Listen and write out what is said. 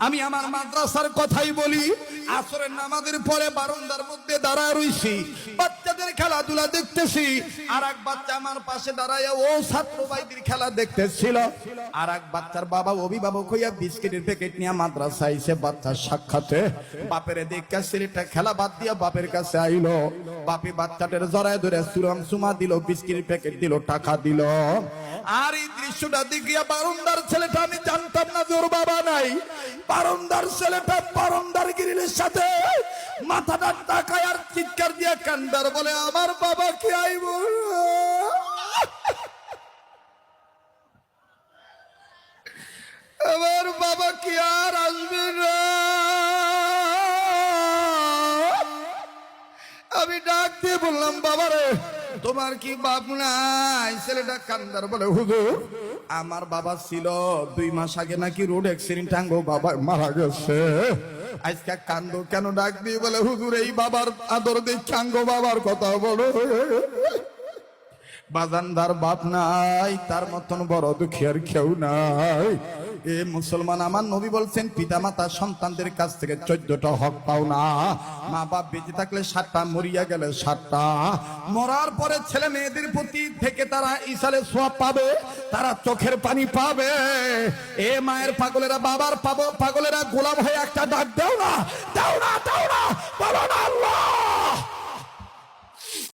আমি আমার মাদ্রাসার কথাই বলি, আসরের নামাজের পরে বারান্দার মধ্যে দাঁড়ায় রইছি, বাচ্চাদের খেলাধুলা দেখতেছি। আর এক বাচ্চা আমার পাশে দাঁড়ায় ও ছাত্র ভাইদের খেলা দেখতেছিল। আর এক বাচ্চার বাবা অভিভাবক হইয়া বিস্কিটের প্যাকেট নিয়ে মাদ্রাসায় এসে বাচ্চার সাক্ষাতে বাপের দেখে ছেলেটা খেলা বাদ দিয়া বাপের কাছে আইলো। বাপি বাচ্চাটার জড়ায় ধরে সুরাম সুমা দিল, বিস্কিটের প্যাকেট দিল, টাকা দিল। আর এই দৃশ্যটা দেখিয়া বারান্দার ছেলেটা, আমি জানতাম না যে ওর বাবা নাই, বারান্দার ছেলেটা বারান্দার গ্রিলের সাথে মাথাটা টাকায় আর চিৎকার দিয়া কান্দার বলে, আমার বাবা কি আইব, আমার বাবা কি আর আসবে না। আমি ডাক দিয়ে বললাম, বাবারে তোমার কি বাপ নাই? ছেলেটা কান্দার বলে, হুজুর আমার বাবা ছিল, 2 মাস আগে নাকি রোড অ্যাক্সিডেন্ট আঙ্গো বাবা মারা গেছে। আজকে কান্দো কেন? ডাক দিয়ে বলে, হুজুর এই বাবার আদর দেখে আঙ্গো বাবার কথা বলো। বাজানদার বাপ নাই, তার মতন বড় দুঃখী আর কেউ নাই। এ মুসলমান, আমার নবী বলছেন পিতা মাতা সন্তানদের কাছ থেকে 14টা হক পাও না। মা বাপ বেঁচে থাকলে 7টা, মরিয়া গেলে 7টা। মরার পরে ছেলে মেয়েদের প্রতি থেকে তারা ইসালে সোয়াব পাবে, তারা চোখের পানি পাবে। এ মায়ের পাগলেরা, বাবার পাগলেরা গোলাম হয়ে একটা ডাক দাও না, দাও না, দাও না, বলো না আল্লাহ।